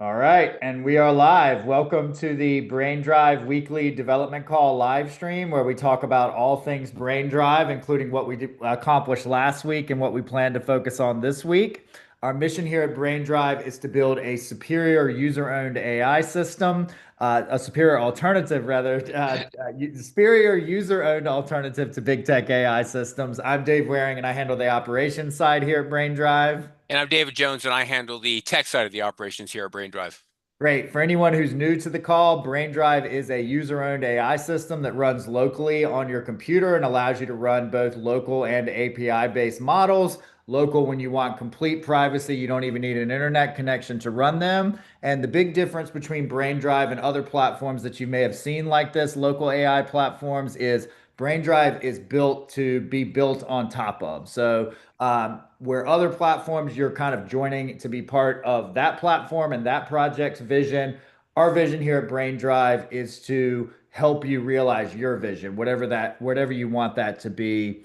All right, and we are live. Welcome to the BrainDrive weekly development call live stream where we talk about all things BrainDrive, including what we accomplished last week and what we plan to focus on this week. Our mission here at BrainDrive is to build a superior user-owned AI system, a superior alternative, rather, superior user-owned alternative to big tech AI systems. I'm Dave Waring, and I handle the operations side here at BrainDrive. And I'm David Jones, and I handle the tech side of the operations here at BrainDrive. Great. For anyone who's new to the call, BrainDrive is a user-owned AI system that runs locally on your computer and allows you to run both local and API-based models. Local when you want complete privacy, you don't even need an internet connection to run them. And the big difference between BrainDrive and other platforms that you may have seen like this, local AI platforms, is BrainDrive is built to be built on top of. Where other platforms you're kind of joining to be part of that platform and that project's vision, our vision here at BrainDrive is to help you realize your vision, whatever you want that to be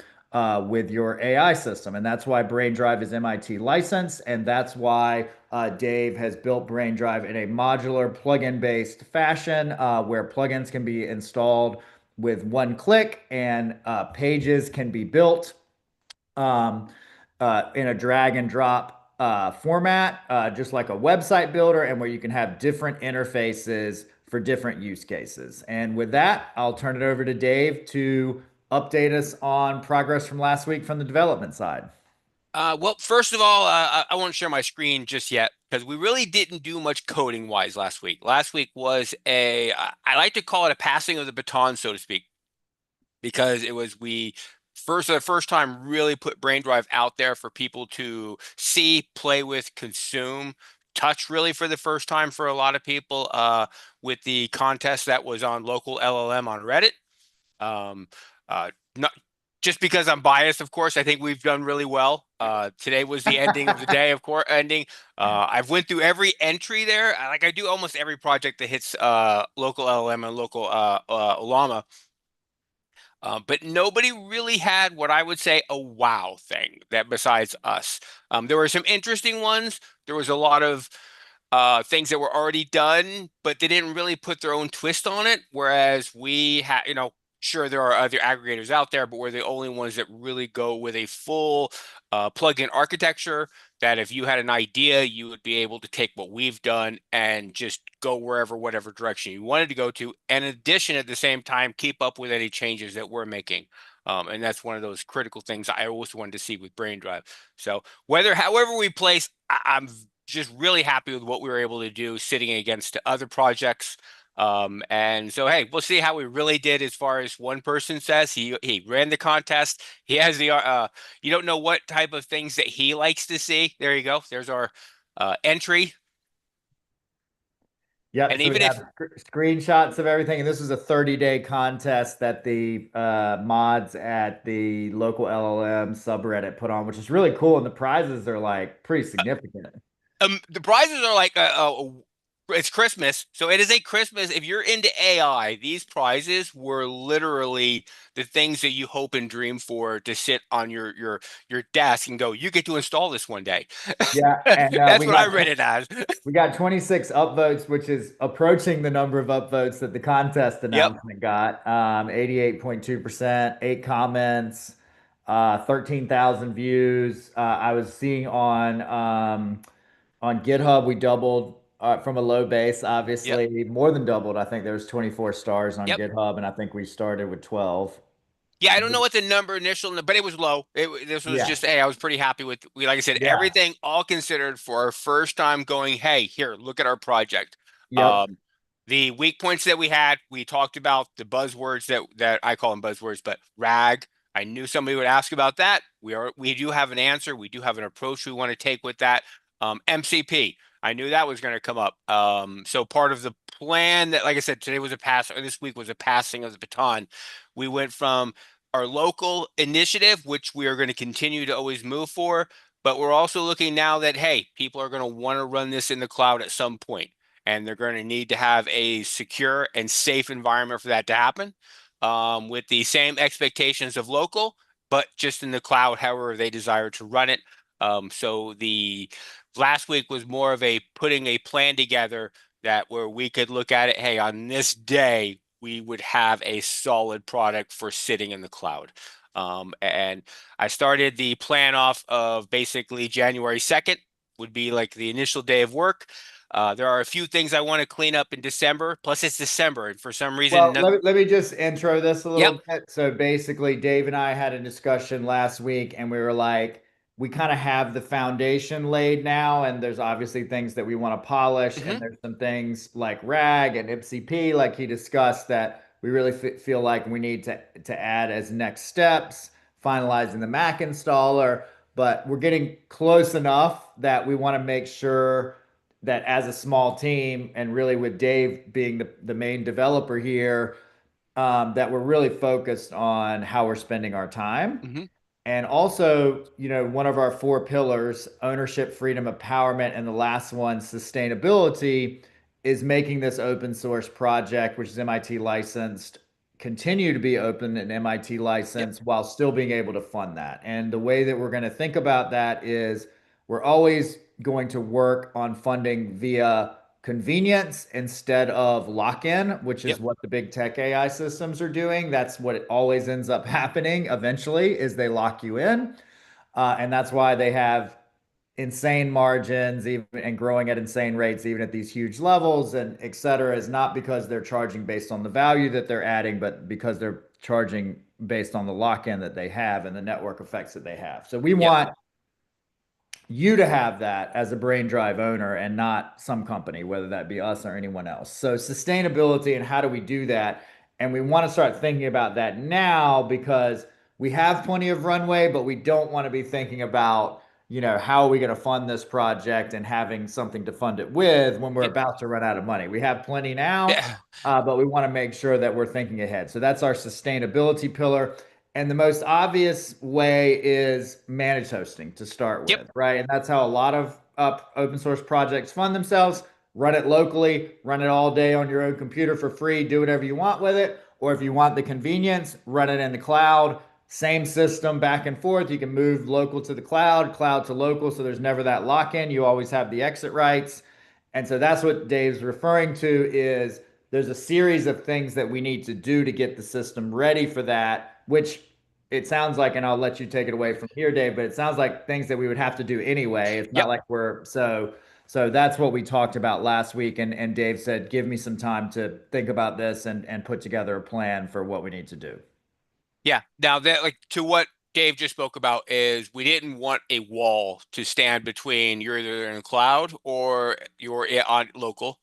with your AI system. And that's why BrainDrive is MIT licensed, and that's why Dave has built BrainDrive in a modular plugin based fashion where plugins can be installed with one click and pages can be built um, in a drag and drop format, just like a website builder, and where you can have different interfaces for different use cases. And with that, I'll turn it over to Dave to update us on progress from last week from the development side. Well, first of all, I won't share my screen just yet because we really didn't do much coding wise last week. Last week was I like to call it a passing of the baton, so to speak, because it was we first for the first time really put BrainDrive out there for people to see, play with, consume, touch really for the first time for a lot of people with the contest that was on local LLM on Reddit. Um, not just because I'm biased, of course. I think we've done really well. Today was the ending of the day, of course. Ending. I've went through every entry there. Like I do almost every project that hits local LLM and local Llama. But nobody really had what I would say a wow thing that besides us. There were some interesting ones. There was a lot of things that were already done, but they didn't really put their own twist on it. Whereas we had, sure there are other aggregators out there, but we're the only ones that really go with a full plugin architecture. That if you had an idea, you would be able to take what we've done and just go wherever, whatever direction you wanted to go to. And in addition, at the same time, keep up with any changes that we're making. And that's one of those critical things I always wanted to see with BrainDrive. So however we place, I'm just really happy with what we were able to do sitting against other projects. And so, hey, we'll see how we really did as far as one person says. He ran the contest. He has the you don't know what type of things that he likes to see. There you go. There's our entry. Yep. And So we even have if screenshots of everything, and this is a 30-day contest that the mods at the local LLM subreddit put on, which is really cool. And the prizes are like pretty significant. the prizes are like it's Christmas, so it is a Christmas. If you're into AI, these prizes were literally the things that you hope and dream for to sit on your desk and go, you get to install this one day. Yeah, and That's what I read it as. we got 26 upvotes, which is approaching the number of upvotes that the contest Yep, announcement got. 88.2%, 8 comments, 13,000 views. I was seeing on GitHub we doubled from a low base, yep, obviously more than doubled. I think there was 24 stars on yep. GitHub, and I think we started with 12. Yeah, I don't know what the number initial, but it was low. This was Yeah. just, hey, I was pretty happy with, like I said, Yeah. everything all considered for our first time going, hey, here, look at our project. Yep. Um, the weak points that we had, we talked about the buzzwords that I call them buzzwords, but RAG. I knew somebody would ask about that. We do have an answer. We do have an approach we want to take with that. MCP. I knew that was going to come up. So part of the plan that, like I said, today was a pass, or this week was a passing of the baton. We went from our local initiative, which we are going to continue to always move for. But we're also looking now that, hey, people are going to want to run this in the cloud at some point, and they're going to need to have a secure and safe environment for that to happen with the same expectations of local, but just in the cloud, however they desire to run it. So the Last week was more of a putting a plan together that where we could look at it, hey, on this day, we would have a solid product for sitting in the cloud. And I started the plan off of basically January 2nd would be like the initial day of work. There are a few things I want to clean up in December. Plus, it's December, and for some reason, Well, none. let me just intro this a Yep. little bit. So basically, Dave and I had a discussion last week, and we were like, we kind of have the foundation laid now, and there's obviously things that we want to polish, and Hmm. there's some things like RAG and IPCP, like he discussed, that we really feel like we need to add as next steps, finalizing the Mac installer. But we're getting close enough that we want to make sure that as a small team, and really with Dave being the main developer here, that we're really focused on how we're spending our time. Hmm. And also, one of our four pillars, ownership, freedom, empowerment, and the last one, sustainability, is making this open source project, which is MIT licensed, continue to be open and MIT Yep. licensed while still being able to fund that. And the way that we're going to think about that is we're always going to work on funding via convenience instead of lock-in, which Yep. is what the big tech AI systems are doing. That's what it always ends up happening eventually is they lock you in. And that's why they have insane margins even and growing at insane rates, even at these huge levels and et cetera, is not because they're charging based on the value that they're adding, but because they're charging based on the lock-in that they have and the network effects that they have. So we Yep. want you to have that as a BrainDrive owner and not some company, whether that be us or anyone else. So, sustainability and how do we do that? And we want to start thinking about that now because we have plenty of runway, but we don't want to be thinking about, how are we going to fund this project and having something to fund it with when we're Yep. about to run out of money. We have plenty now, Yeah. but we want to make sure that we're thinking ahead. So, that's our sustainability pillar. And the most obvious way is managed hosting to start Yep. with, right? And that's how a lot of open source projects fund themselves. Run it locally, run it all day on your own computer for free, do whatever you want with it. Or if you want the convenience, run it in the cloud. Same system back and forth. You can move local to the cloud, cloud to local. So there's never that lock in. You always have the exit rights. And so that's what Dave's referring to is there's a series of things that we need to do to get the system ready for that, which it sounds like, and I'll let you take it away from here, Dave, but it sounds like things that we would have to do anyway. It's not Yep. like so that's what we talked about last week. And Dave said, give me some time to think about this and put together a plan for what we need to do. Yeah. Now that like to what Dave just spoke about is we didn't want a wall to stand between you're either in the cloud or you're on local.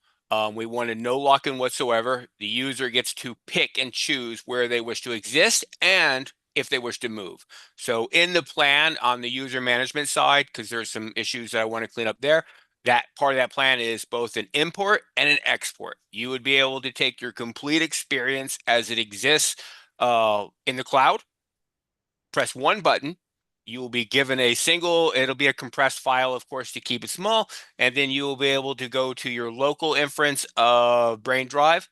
We wanted no lock-in whatsoever. The user gets to pick and choose where they wish to exist and if they wish to move. So in the plan on the user management side, because there's some issues that I want to clean up there, that part of that plan is both an import and an export. You would be able to take your complete experience as it exists in the cloud, press one button. You will be given a single, it'll be a compressed file, of course, to keep it small. And then you will be able to go to your local inference of BrainDrive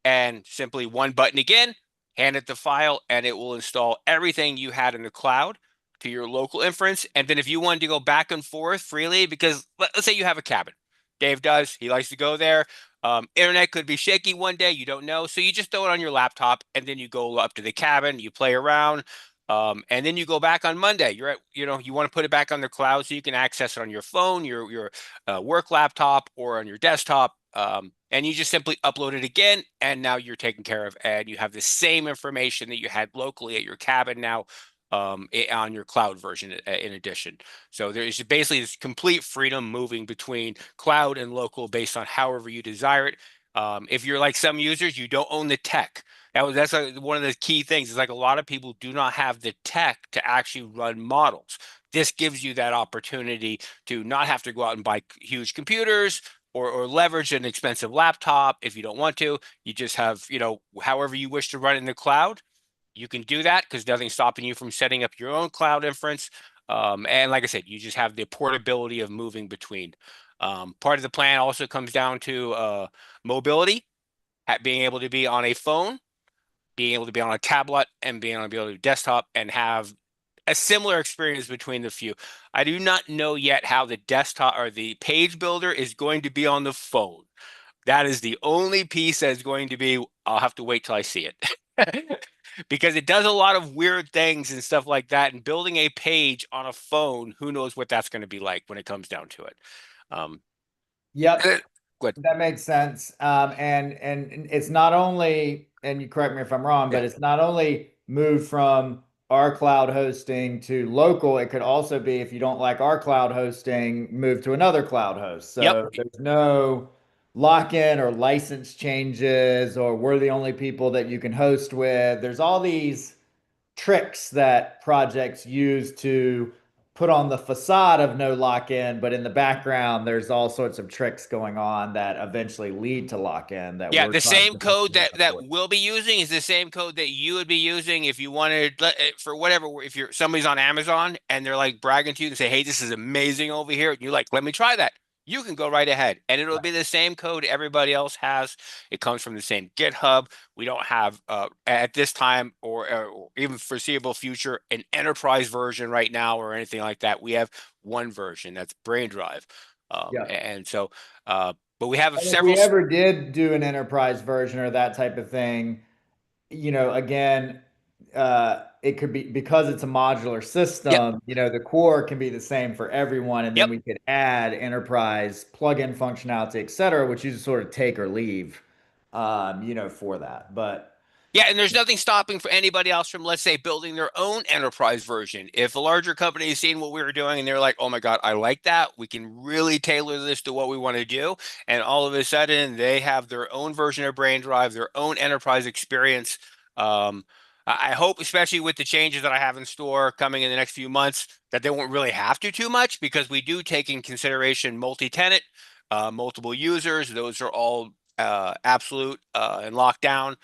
and simply one button again, hand it the file, and it will install everything you had in the cloud to your local inference. And then if you wanted to go back and forth freely, because let's say you have a cabin, Dave does, he likes to go there. Internet could be shaky one day, you don't know. So you just throw it on your laptop and then you go up to the cabin, you play around. And then you go back on Monday. You're at, you want to put it back on the cloud so you can access it on your phone, your work laptop, or on your desktop. And you just simply upload it again, and now you're taken care of, and you have the same information that you had locally at your cabin now on your cloud version in addition. So there's basically this complete freedom moving between cloud and local based on however you desire it. If you're like some users, you don't own the tech. That's one of the key things. Is like a lot of people do not have the tech to actually run models. This gives you that opportunity to not have to go out and buy huge computers or leverage an expensive laptop if you don't want to. You just have, however you wish to run it in the cloud, you can do that because nothing's stopping you from setting up your own cloud inference. And like I said, you just have the portability of moving between. Part of the plan also comes down to mobility, being able to be on a phone, being able to be on a tablet, and being able to be on a desktop and have a similar experience between the few. I do not know yet how the desktop or the page builder is going to be on the phone. That is the only piece that is going to be, I'll have to wait till I see it. Because it does a lot of weird things and stuff like that. And building a page on a phone, who knows what that's going to be like when it comes down to it. Um, Yep. Good. That makes sense. And it's not only, and you correct me if I'm wrong, but Yeah. it's not only moved from our cloud hosting to local. It could also be, if you don't like our cloud hosting, move to another cloud host. Yep. So there's no lock-in or license changes, or we're the only people that you can host with. There's all these tricks that projects use to put on the facade of no lock-in, but in the background, there's all sorts of tricks going on that eventually lead to lock-in that Yeah, we're the trying same to code facilitate that for. we'll be using is the same code that you would be using if you wanted for whatever. If you're somebody's on Amazon and they're like bragging to you and say, "Hey, this is amazing over here," and you're like, "Let me try that." You can go right ahead, and it'll be the same code everybody else has. It comes from the same GitHub. We don't have at this time or even foreseeable future an enterprise version right now or anything like that. We have one version that's BrainDrive, Yeah. and so. But we have And if several. we ever did do an enterprise version or that type of thing, again, it could be because it's a modular Yep. system, the core can be the same for everyone, and then Yep. we could add enterprise plugin functionality, et cetera, which you just sort of take or leave, for that. But Yeah, and there's nothing stopping for anybody else from, let's say, building their own enterprise version. If a larger company has seen what we were doing and they're like, oh my God, I like that. We can really tailor this to what we want to do. And all of a sudden, they have their own version of BrainDrive, their own enterprise experience. I hope, especially with the changes that I have in store coming in the next few months, that they won't really have to too much because we do take in consideration multi-tenant, multiple users. Those are all absolute and locked down.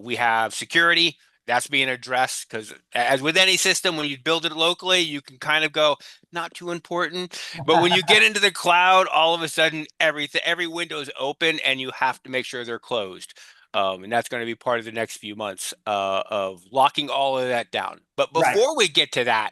We have security that's being addressed because, as with any system, when you build it locally, you can kind of go not too important. But when you get into the cloud, all of a sudden, every window is open, and you have to make sure they're closed. And that's going to be part of the next few months of locking all of that down. But right. before we get to that,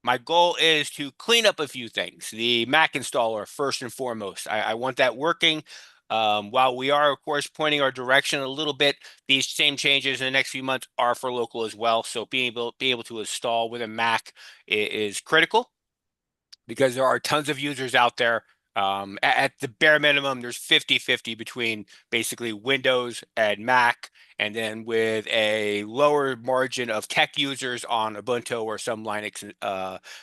my goal is to clean up a few things. The Mac installer, first and foremost. I want that working. While we are, of course, pointing our direction a little bit, these same changes in the next few months are for local as well. So be able to install with a Mac is critical because there are tons of users out there. At the bare minimum, there's 50-50 between basically Windows and Mac, and then with a lower margin of tech users on Ubuntu or some Linux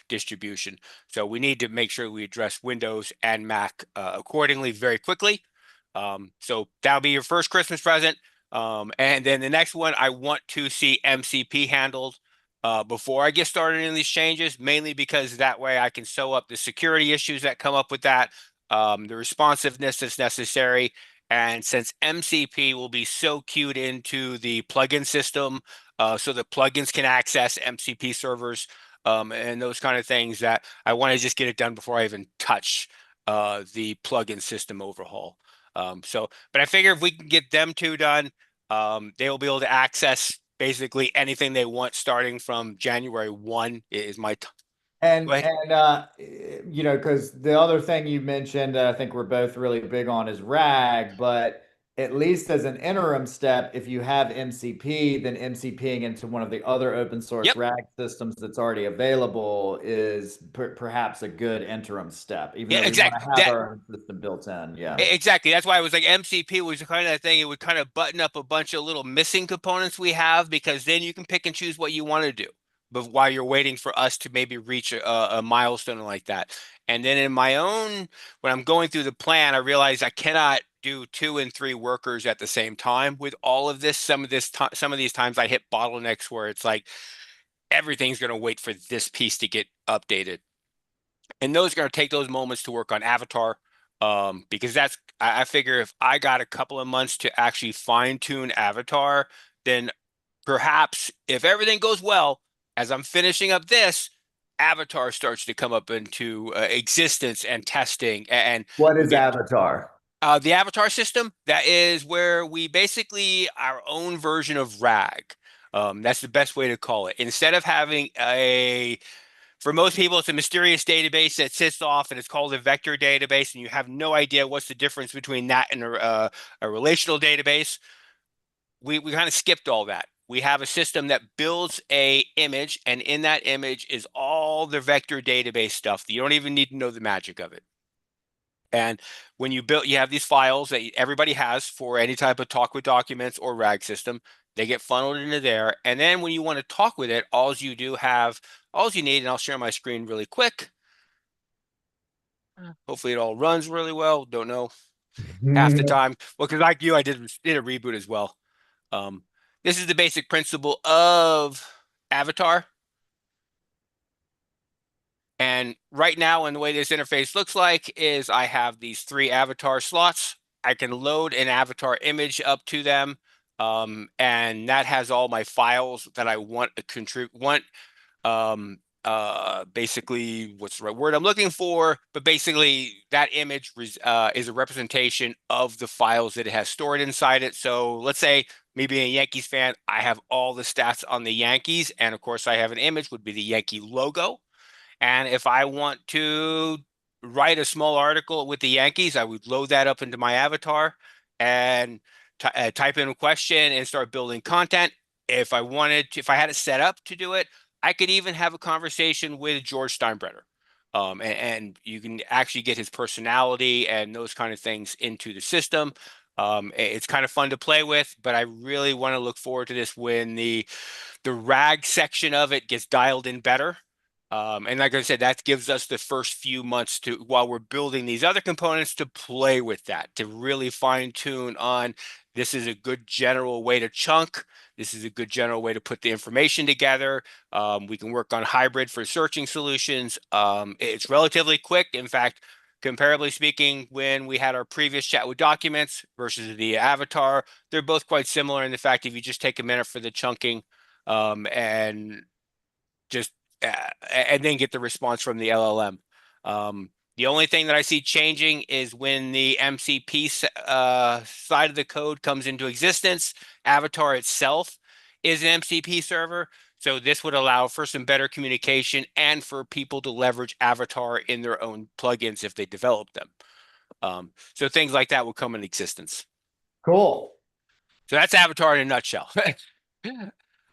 distribution. So we need to make sure we address Windows and Mac accordingly very quickly. So that'll be your first Christmas present. And then the next one, I want to see MCP handled before I get started in these changes, mainly because that way I can sew up the security issues that come up with that, the responsiveness that's necessary. And since MCP will be so queued into the plugin system, so that plugins can access MCP servers and those kind of things, that I want to just get it done before I even touch the plugin system overhaul. But I figure if we can get them two done, they will be able to access basically anything they want starting from January 1 is my go And ahead. and because the other thing you mentioned that I think we're both really big on is RAG, but at least as an interim step, if you have MCP, then MCPing into one of the other open source Yep. RAG systems that's already available is perhaps a good interim step, even Yeah, though we want exactly. to have our own system built in. Yeah. Exactly. That's why I was like MCP was the kind of thing. It would kind of button up a bunch of little missing components we have because then you can pick and choose what you want to do. But while you're waiting for us to maybe reach a milestone like that. And then in my own, when I'm going through the plan, I realize I cannot do 2 and 3 workers at the same time with all of this. Some of these times I hit bottlenecks where it's like everything's going to wait for this piece to get updated. And those are going to take those moments to work on Avatar, because I figure if I got a couple of months to actually fine tune Avatar, then perhaps if everything goes well, as I'm finishing up this, Avatar starts to come up into existence and testing, and What we is get Avatar? the Avatar system. That is where we basically our own version of RAG. That's the best way to call it. Instead of having for most people, it's a mysterious database that sits off and it's called a vector database, and you have no idea what's the difference between that and a relational database. We kind of skipped all that. We have a system that builds a image, and in that image is all the vector database stuff. You don't even need to know the magic of it. And when you have these files that everybody has for any type of talk with documents or RAG system. They get funneled into there. And then when you want to talk with it, all you need, and I'll share my screen really quick. Hopefully it all runs really well. Don't know half the time. Well, because like you, I did a reboot as well. Um, this is the basic principle of Avatar. And right now, and the way this interface looks like is I have these three avatar slots. I can load an avatar image up to them. And that has all my files that I want to basically what's the right word I'm looking for, but basically that image is a representation of the files that it has stored inside it. So let's say me being a Yankees fan, I have all the stats on the Yankees, and of course I have an image would be the Yankee logo. And if I want to write a small article with the Yankees, I would load that up into my avatar and type in a question and start building content. If I had it set up to do it, I could even have a conversation with George Steinbrenner. And you can actually get his personality and those kind of things into the system. It's kind of fun to play with, but I really want to look forward to this when the RAG section of it gets dialed in better. And like I said, that gives us the first few months to, while we're building these other components, to play with that, to really fine tune on this is a good general way to chunk. This is a good general way to put the information together. We can work on hybrid for searching solutions. It's relatively quick. In fact, comparably speaking, when we had our previous chat with documents versus the avatar, they're both quite similar in the fact if you just take a minute for the chunking and just and then get the response from the LLM. The only thing that I see changing is when the MCP side of the code comes into existence. Avatar itself is an MCP server. So this would allow for some better communication and for people to leverage Avatar in their own plugins if they develop them. So things like that will come in existence. Cool. So that's Avatar in a nutshell.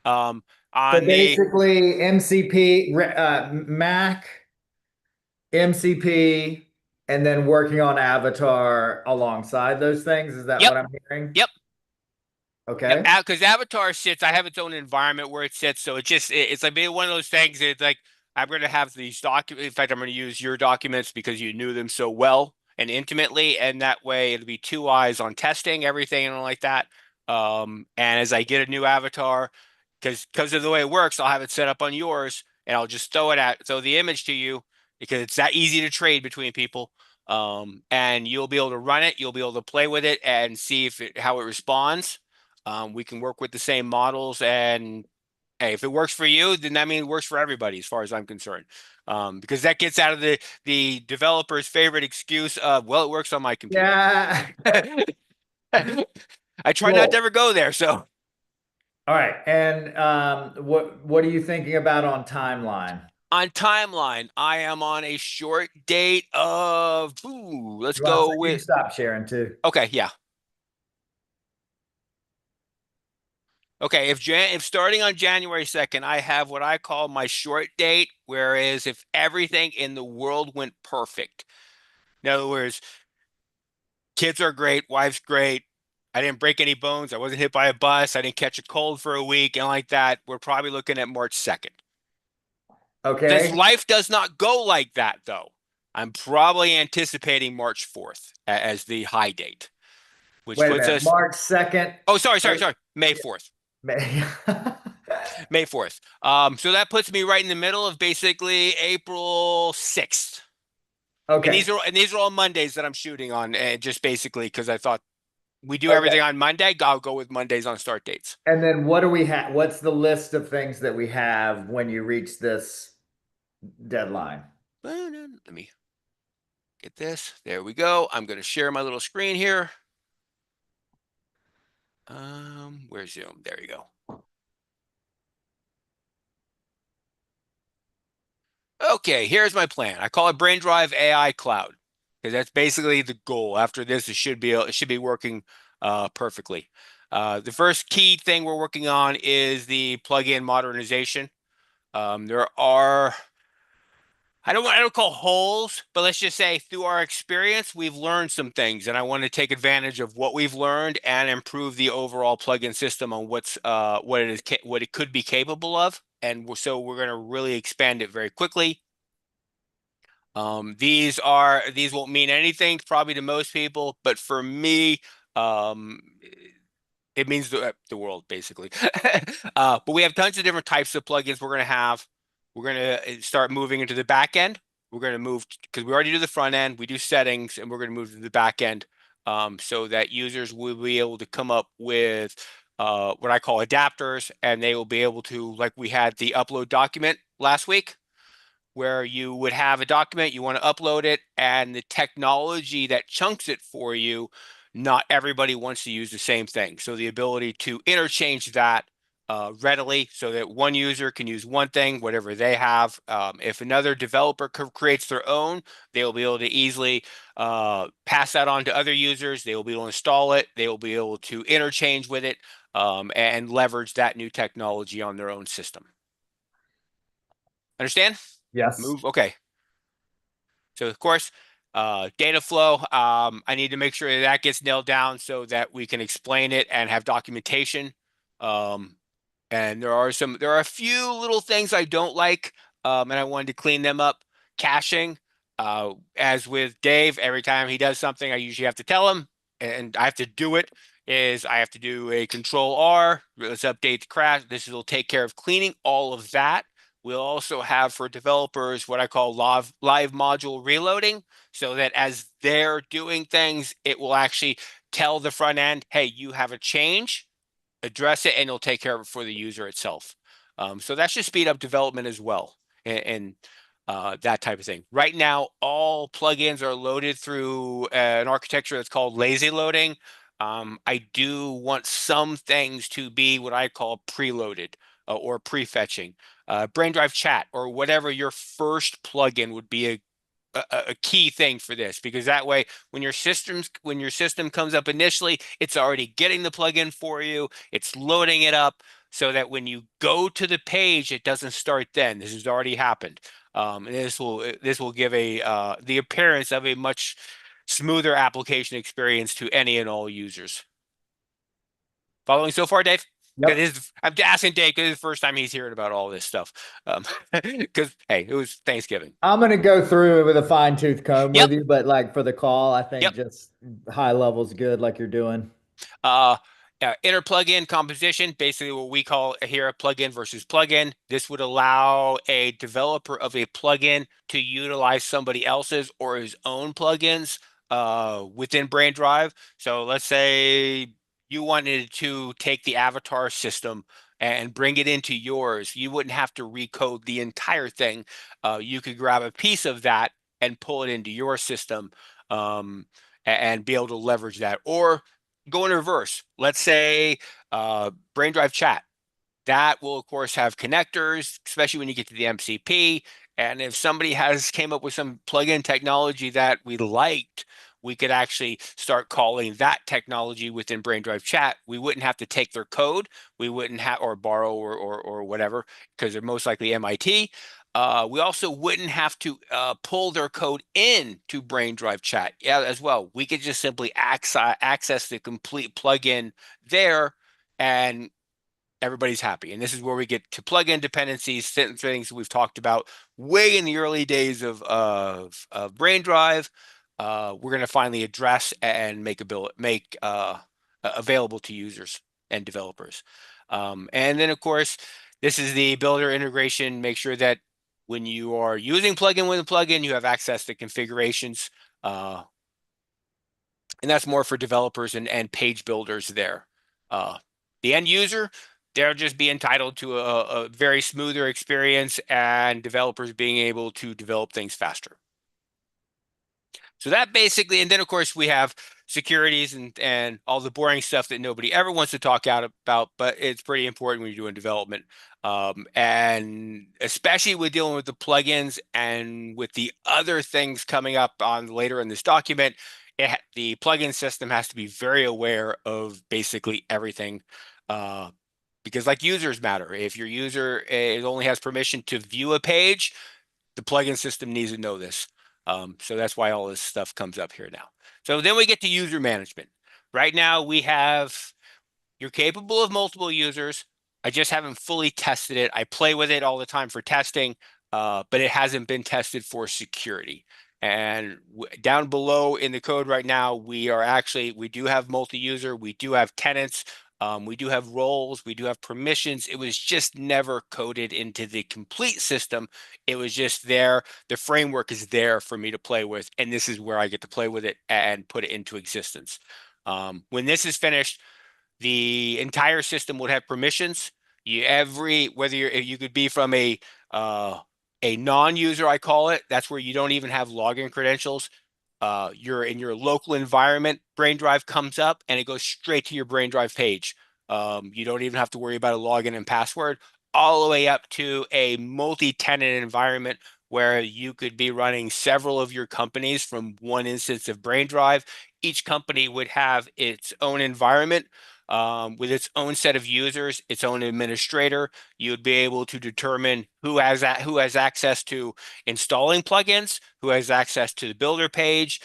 um, So on the basically, MCP, Mac, MCP, and then working on Avatar alongside those things. Is that Yep, what I'm hearing? yep. Yep, Okay. because Avatar sits, I have its own environment where it sits, so it's like maybe one of those things. It's like I'm going to have these documents. In fact, I'm going to use your documents because you knew them so well and intimately, and that way it'll be two eyes on testing everything and all like that. And as I get a new avatar, because of the way it works, I'll have it set up on yours, and I'll just throw the image to you because it's that easy to trade between people. And you'll be able to run it, you'll be able to play with it and see how it responds. We can work with the same models, and hey, if it works for you, then that means it works for everybody, as far as I'm concerned. Because that gets out of the developer's favorite excuse of, well, it works on my computer. Yeah. I try not to Cool. ever go there. So All right. And what are you thinking about on timeline? on timeline, I am on a short date of, let's go You can with, stop sharing too. okay, yeah. Okay, if starting on January 2nd, I have what I call my short date, whereas if everything in the world went perfect. In other words, kids are great, wife's great. I didn't break any bones. I wasn't hit by a bus. I didn't catch a cold for a week and like that. We're probably looking at March 2nd. Since Okay. life does not go like that, though, I'm probably anticipating March 4th as the high date, which Wait a puts minute. us, March 2nd. oh, sorry, Uh, sorry, sorry, May yeah, 4th. May. May 4th. So that puts me right in the middle of basically April 6th. And Okay. these are all Mondays that I'm shooting on, and just basically because I thought we do Okay. everything on Monday, I'll go with Mondays on start dates. And then what do we have? What's the list of things that we have when you reach this deadline? Let me get this. There we go. I'm going to share my little screen here. Where's Zoom? There you go. Okay, here's my plan. I call it BrainDrive AI Cloud because that's basically the goal. After this, it should be working perfectly. The first key thing we're working on is the plugin modernization. There are I don't call holes, but let's just say through our experience, we've learned some things, and I want to take advantage of what we've learned and improve the overall plugin system on what it could be capable of. And so we're going to really expand it very quickly. These won't mean anything probably to most people, but for me, um, it means the world basically. But we have tons of different types of plugins we're going to have. We're going to start moving into the back end. We're going to move because we already do the front end, we do settings, and we're going to move to the back end so that users will be able to come up with what I call adapters, and they will be able to, like we had the upload document last week where you would have a document, you want to upload it, and the technology that chunks it for you, not everybody wants to use the same thing. So the ability to interchange that readily so that one user can use one thing, whatever they have. If another developer creates their own, they will be able to easily pass that on to other users. They will be able to install it. They will be able to interchange with it and leverage that new technology on their own system. Understand? Yes. Move. Okay. So of course, data flow, I need to make sure that that gets nailed down so that we can explain it and have documentation. Um, and there are a few little things I don't like, and I wanted to clean them up. Caching, as with Dave, every time he does something, I usually have to tell him, and I have to do it. I have to do a control R. Let's update the crash. This will take care of cleaning all of that. We'll also have for developers what I call live module reloading, so that as they're doing things, it will actually tell the front end, hey, you have a change, address it, and it'll take care of it for the user itself. So that should speed up development as well, and that type of thing. Right now, all plugins are loaded through an architecture that's called lazy loading. I do want some things to be what I call preloaded or prefetching. BrainDrive Chat or whatever your first plugin would be a key thing for this, because that way when your system comes up initially, it's already getting the plugin for you, it's loading it up so that when you go to the page, it doesn't start then. This has already happened. And this will give the appearance of a much smoother application experience to any and all users. Following so far, Dave? Yep. I'm asking Dave because it's the first time he's hearing about all this stuff. Because hey, it was Thanksgiving. I'm gonna go through it with a fine tooth comb Yep, with you, but like for the call, I yep. think just high level's good, like you're doing. Uh, Inner plugin composition, basically what we call here a plugin versus plugin. This would allow a developer of a plugin to utilize somebody else's or his own plugins within BrainDrive. So let's say you wanted to take the avatar system and bring it into yours. You wouldn't have to recode the entire thing. You could grab a piece of that and pull it into your system and be able to leverage that. Or go in reverse. Let's say BrainDrive Chat. That will, of course, have connectors, especially when you get to the MCP. And if somebody has came up with some plugin technology that we liked, we could actually start calling that technology within BrainDrive Chat. We wouldn't have to take their code. We wouldn't have or borrow or whatever, because they're most likely MIT. We also wouldn't have to pull their code in to BrainDrive Chat, yeah, as well. We could just simply access the complete plugin there, and everybody's happy. And this is where we get to plugin dependencies, things we've talked about way in the early days of BrainDrive. We're going to finally address and make available to users and developers. And then, of course, this is the builder integration. Make sure that when you are using plugin with a plugin, you have access to configurations. And that's more for developers and page builders there. The end user, they'll just be entitled to a very smoother experience and developers being able to develop things faster. So that basically, and then of course we have securities and all the boring stuff that nobody ever wants to talk out about, but it's pretty important when you're doing development. And especially with dealing with the plugins and with the other things coming up on later in this document, the plugin system has to be very aware of basically everything. Because like users matter. If your user only has permission to view a page, the plugin system needs to know this. So that's why all this stuff comes up here now. So then we get to user management. Right now we have, you're capable of multiple users. I just haven't fully tested it. I play with it all the time for testing, but it hasn't been tested for security. And down below in the code right now, we do have multi-user, we do have tenants, we do have roles, we do have permissions. It was just never coded into the complete system. It was just there. The framework is there for me to play with, and this is where I get to play with it and put it into existence. When this is finished, the entire system would have permissions. Whether you could be from a non-user, I call it. That's where you don't even have login credentials. You're in your local environment. BrainDrive comes up and it goes straight to your BrainDrive page. You don't even have to worry about a login and password. All the way up to a multi-tenant environment where you could be running several of your companies from one instance of BrainDrive. Each company would have its own environment with its own set of users, its own administrator. You would be able to determine who has access to installing plugins, who has access to the builder page.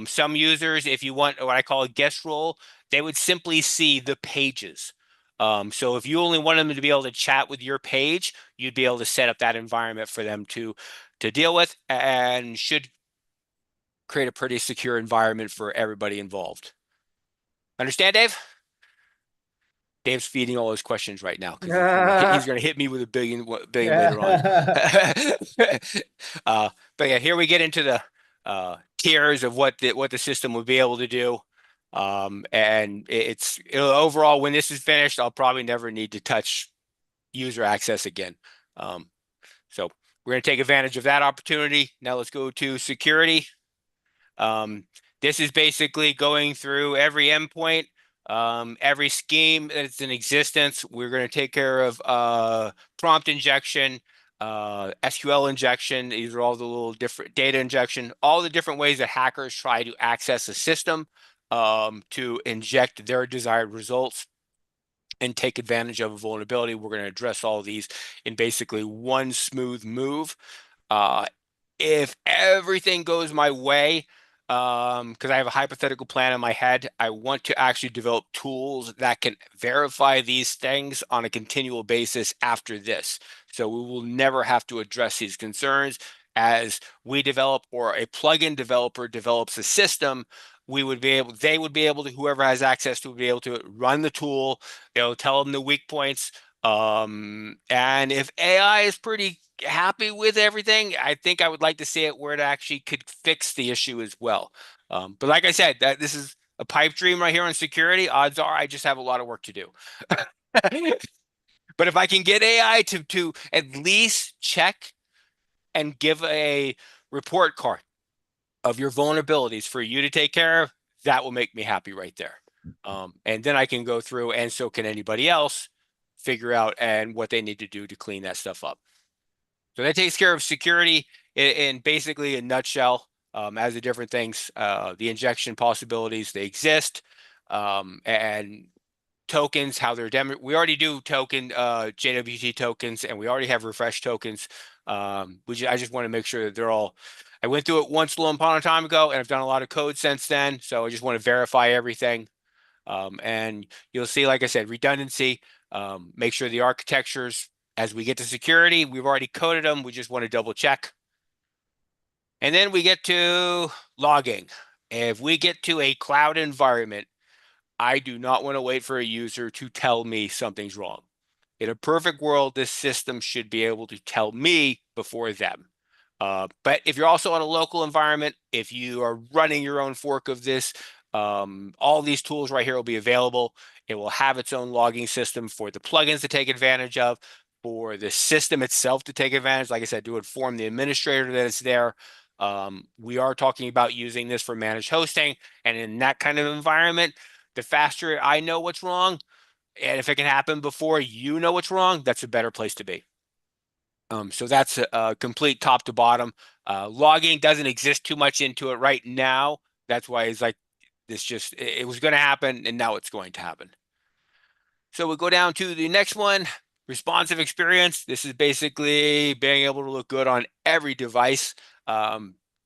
Some users, if you want what I call a guest role, they would simply see the pages. So if you only want them to be able to chat with your page, you'd be able to set up that environment for them to deal with, and should create a pretty secure environment for everybody involved. Understand, Dave? Dave's feeding all his questions right now because he's gonna hit me with a billion later on. But yeah, here we get into the tiers of what the system would be able to do. And overall, when this is finished, I'll probably never need to touch user access again. So we're going to take advantage of that opportunity. Now let's go to security. This is basically going through every endpoint, every scheme that's in existence. We're going to take care of prompt injection, SQL injection. These are all the little different data injection, all the different ways that hackers try to access a system to inject their desired results and take advantage of a vulnerability. We're going to address all of these in basically one smooth move. Uh, if everything goes my way, because I have a hypothetical plan in my head, I want to actually develop tools that can verify these things on a continual basis after this. So we will never have to address these concerns as we develop, or a plugin developer develops a system. They would be able to, whoever has access to, would be able to run the tool. They'll tell them the weak points. And if AI is pretty happy with everything, I think I would like to see it where it actually could fix the issue as well. But like I said, this is a pipe dream right here on security. Odds are I just have a lot of work to do. But if I can get AI to at least check and give a report card of your vulnerabilities for you to take care of, that will make me happy right there. And then I can go through, and so can anybody else, figure out and what they need to do to clean that stuff up. So that takes care of security in basically a nutshell. As the different things, the injection possibilities, they exist, and tokens, how they're we already do token JWT tokens, and we already have refresh tokens. I just want to make sure that they're all. I went through it once a long time ago, and I've done a lot of code since then. So I just want to verify everything. And you'll see, like I said, redundancy. Make sure the architectures, as we get to security, we've already coded them. We just want to double check. And then we get to logging. If we get to a cloud environment, I do not want to wait for a user to tell me something's wrong. In a perfect world, this system should be able to tell me before them. But if you're also on a local environment, if you are running your own fork of this, all these tools right here will be available. It will have its own logging system for the plugins to take advantage of, for the system itself to take advantage, like I said, to inform the administrator that it's there. We are talking about using this for managed hosting, and in that kind of environment, the faster I know what's wrong, and if it can happen before you know what's wrong, that's a better place to be. So that's a complete top to bottom. Logging doesn't exist too much into it right now. That's why it's like this just it was going to happen and now it's going to happen. So we go down to the next one, responsive experience. This is basically being able to look good on every device.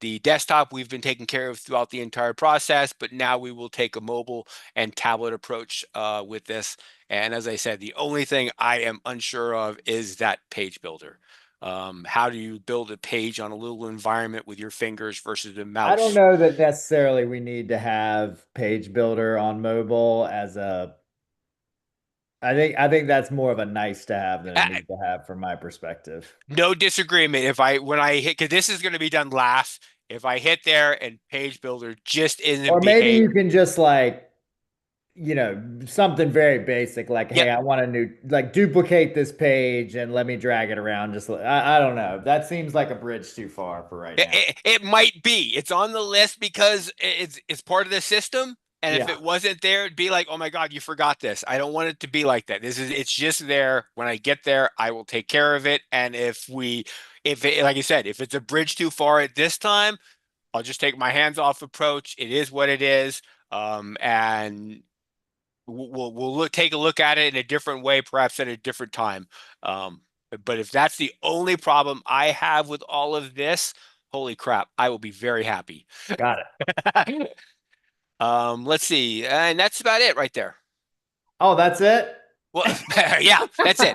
The desktop we've been taking care of throughout the entire process, but now we will take a mobile and tablet approach with this. And as I said, the only thing I am unsure of is that page builder. How do you build a page on a little environment with your fingers versus a I don't mouse? know that necessarily we need to have page builder on mobile as a I think that's more of a nice to have than a need to have from my perspective. No disagreement. If I when I hit, because this is going to be done last. If I hit there and page builder just isn't Or maybe behave, you can just like, something very basic like, yep, hey, I want to like duplicate this page and let me drag it around. I don't know. That seems like a bridge too far for right it, now. it, it might be. It's on the list because it's part of the system. And if Yeah. it wasn't there, it'd be like, oh my God, you forgot this. I don't want it to be like that. It's just there. When I get there, I will take care of it. And if it, like I said, if it's a bridge too far at this time, I'll just take my hands off approach. It is what it is. And we'll take a look at it in a different way, perhaps at a different time. Um, but if that's the only problem I have with all of this, holy crap, I will be very happy. Got it. Let's see, and that's about it right there. Oh, that's it? Well, yeah, that's it.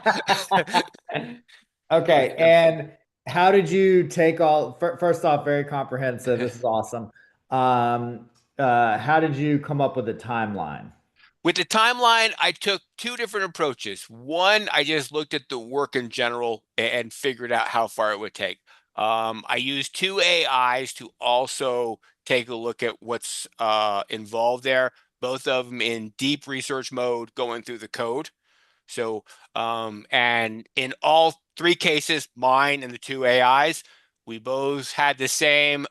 Okay. And how did you take first off, very comprehensive. This is awesome. How did you come up with a timeline? With the timeline, I took two different approaches. One, I just looked at the work in general and figured out how far it would take. I used two AIs to also take a look at what's involved there, both of them in deep research mode, going through the code. So, and in all three cases, mine and the two AIs, we both had the same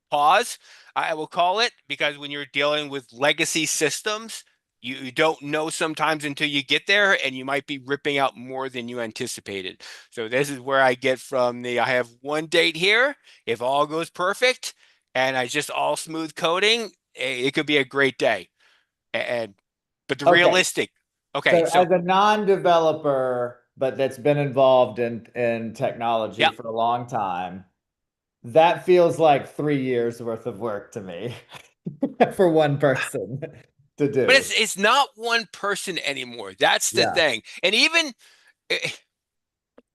pause, I will call it, because when you're dealing with legacy systems, you don't know sometimes until you get there, and you might be ripping out more than you anticipated. So this is where I get from the I have one date here. If all goes perfect and I just all smooth coding, it could be a great day. And but the Okay. realistic. Okay, So so as a non-developer, but that's been involved in technology yeah, for a long time, that feels like 3 years worth of work to me for one person to but do. it's not one person anymore. That's the Yeah. thing. And even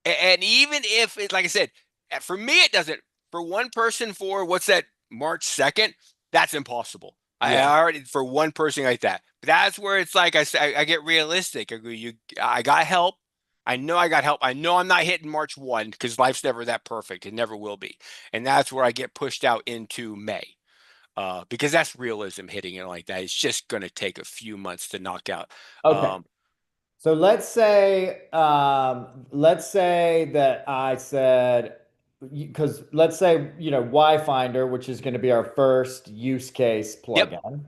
if it, like I said, for me, it doesn't. For one person, for what's that, March 2nd, that's impossible. I Yeah. already, for one person like that. But that's where it's like I say, I get realistic. I go, I got help. I know I got help. I know I'm not hitting March 1 because life's never that perfect. It never will be. And that's where I get pushed out into May. Because that's realism hitting it like that. It's just going to take a few months to knock out. Okay. Um, So let's say that I said, because let's say, Y-Finder, which is going to be our first use case yep, plugin.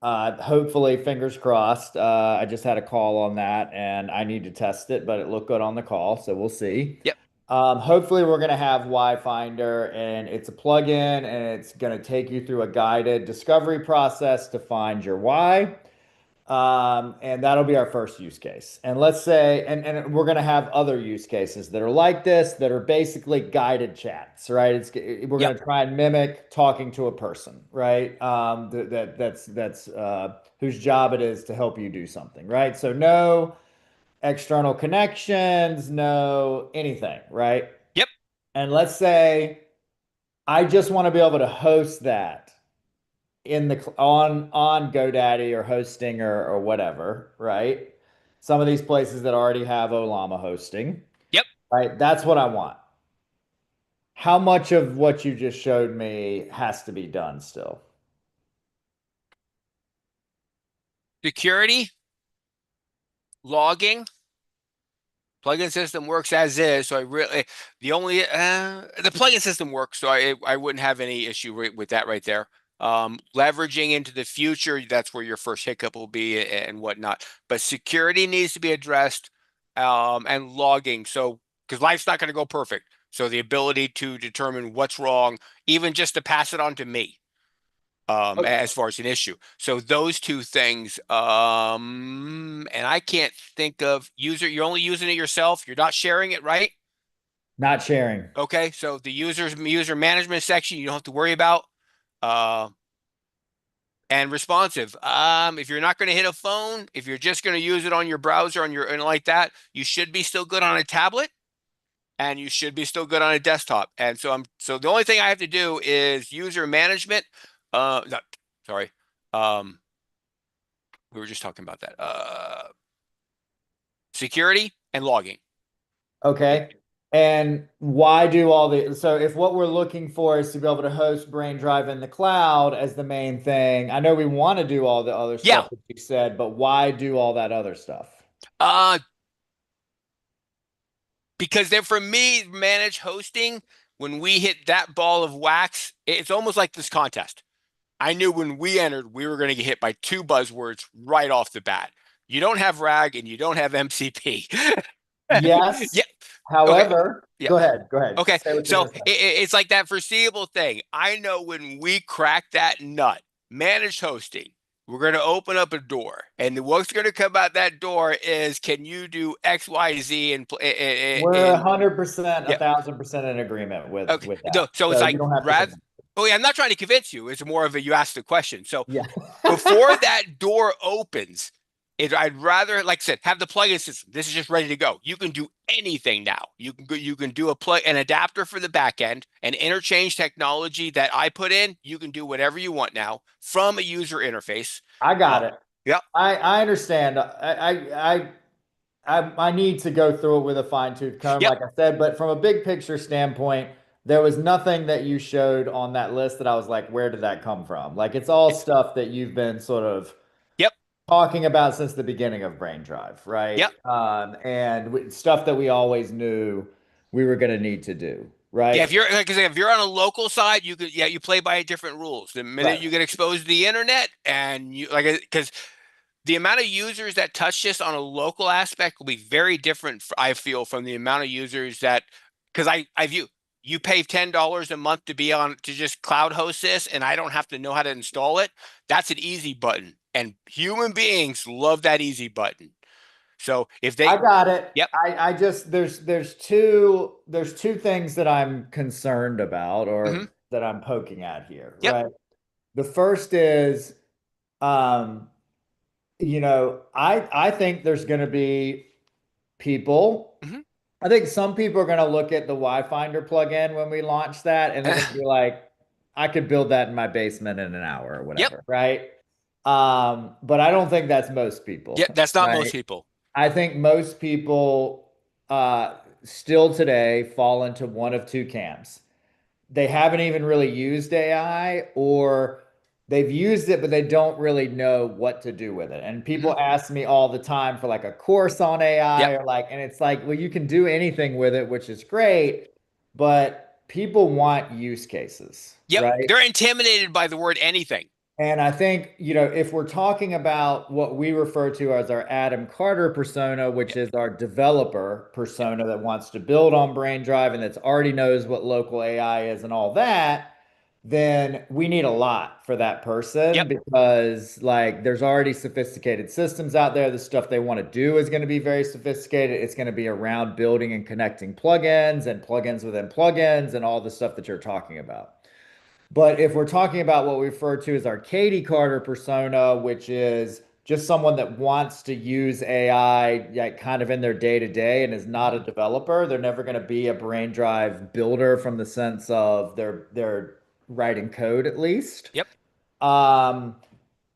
Hopefully, fingers crossed. I just had a call on that and I need to test it, but it looked good on the call, so we'll see. yep, Hopefully, we're going to have Y-Finder and it's a plugin and it's going to take you through a guided discovery process to find your why. And that'll be our first use case. And let's say, and we're going to have other use cases that are like this, that are basically guided chats, right? We're yep, going to try and mimic talking to a person, right? That's whose job it is to help you do something, right? So no external connections, no anything, right? yep, And let's say I just want to be able to host that in the on GoDaddy or hosting or whatever, right? Some of these places that already have Olama hosting, yep. right? That's what I want. How much of what you just showed me has to be done still? Security, logging, Plugin system works as is, so I really the only the plugin system works, so I wouldn't have any issue with that right there. Leveraging into the future, that's where your first hiccup will be and whatnot. But security needs to be addressed, and logging. So because life's not going to go perfect, so the ability to determine what's wrong, even just to pass it on to me, as far as an issue. So those two things, and I can't think of user, you're only using it yourself, you're not sharing it, right? Not sharing. Okay, so the user management section you don't have to worry about. Uh, and responsive. If you're not going to hit a phone, if you're just going to use it on your browser, on your and like that, you should be still good on a tablet, and you should be still good on a desktop. And so the only thing I have to do is user management. No, sorry. Um, we were just talking about that. Security and logging. Okay. And why do all the, so if what we're looking for is to be able to host BrainDrive in the cloud as the main thing, I know we want to do all the other Yeah. stuff that you said, but why do all that other stuff? Uh, because then for me, manage hosting, when we hit that ball of wax, it's almost like this contest. I knew when we entered, we were going to get hit by two buzzwords right off the bat. You don't have RAG and you don't have MCP. Yes. Yeah. Okay. However, Yeah. go ahead. Go ahead. Okay. Say what you're So going to say. it's like that foreseeable thing. I know when we crack that nut, managed hosting, we're going to open up a door. And what's going to come out that door is, can you do X, Y, Z We're in 100%, yeah. 1,000% in agreement Okay. with No, that. so it's So you like don't have to rather, convince. oh yeah, I'm not trying to convince you. It's more of a you ask the question. So Yeah. before that door opens, I'd rather, like I said, have the plugin system. This is just ready to go. You can do anything now. You can do an adapter for the back end, an interchange technology that I put in. You can do whatever you want now from a user interface. I got Uh, it. yeah, I understand. I need to go through it with a fine tooth comb, yep, like I said, but from a big picture standpoint, there was nothing that you showed on that list that I was like, where did that come from? Like it's all stuff that you've been sort of yep, talking about since the beginning of Brain Drive, right? yep. Stuff that we always knew we were going to need to do, Yeah, right? if you're like I say, if you're on a local side, you could, yeah, you play by different rules. The minute Right. you get exposed to the internet and you like, because the amount of users that touch this on a local aspect will be very different, I feel, from the amount of users that, because I view, you pay $10 a month to be on, to just cloud host this, and I don't have to know how to install it. That's an easy button. And human beings love that easy button. So if I they, got it. yep, I just there's two things that I'm concerned about hmm or that I'm poking at here, yep, right? The first is um I think there's going to be people. hmm I think some people are going to look at the Y-Finder plugin when we launch that, and they're going to be like, I could build that in my basement in an hour or yep, whatever, right? But I don't think that's most yep, people, that's not most right? people. I think most people still today fall into one of two camps. They haven't even really used AI, or they've used it, but they don't really know what to do with it. And hmm people ask me all the time for like a course on AI Yep, or like, and it's like, well, you can do anything with it, which is great, but people want use cases, yep. right? They're intimidated by the word anything. And I think, if we're talking about what we refer to as our Adam Carter persona, which Yep, is our developer yep, persona that wants to build on BrainDrive and that's already knows what local AI is and all that, then we need a lot for that person yep, because like there's already sophisticated systems out there. The stuff they want to do is going to be very sophisticated. It's going to be around building and connecting plugins and plugins within plugins and all the stuff that you're talking about. But if we're talking about what we refer to as our Katie Carter persona, which is just someone that wants to use AI like kind of in their day to day and is not hmm a developer, they're never going to be a brain drive builder from the sense of they're writing code at least. yep, Um,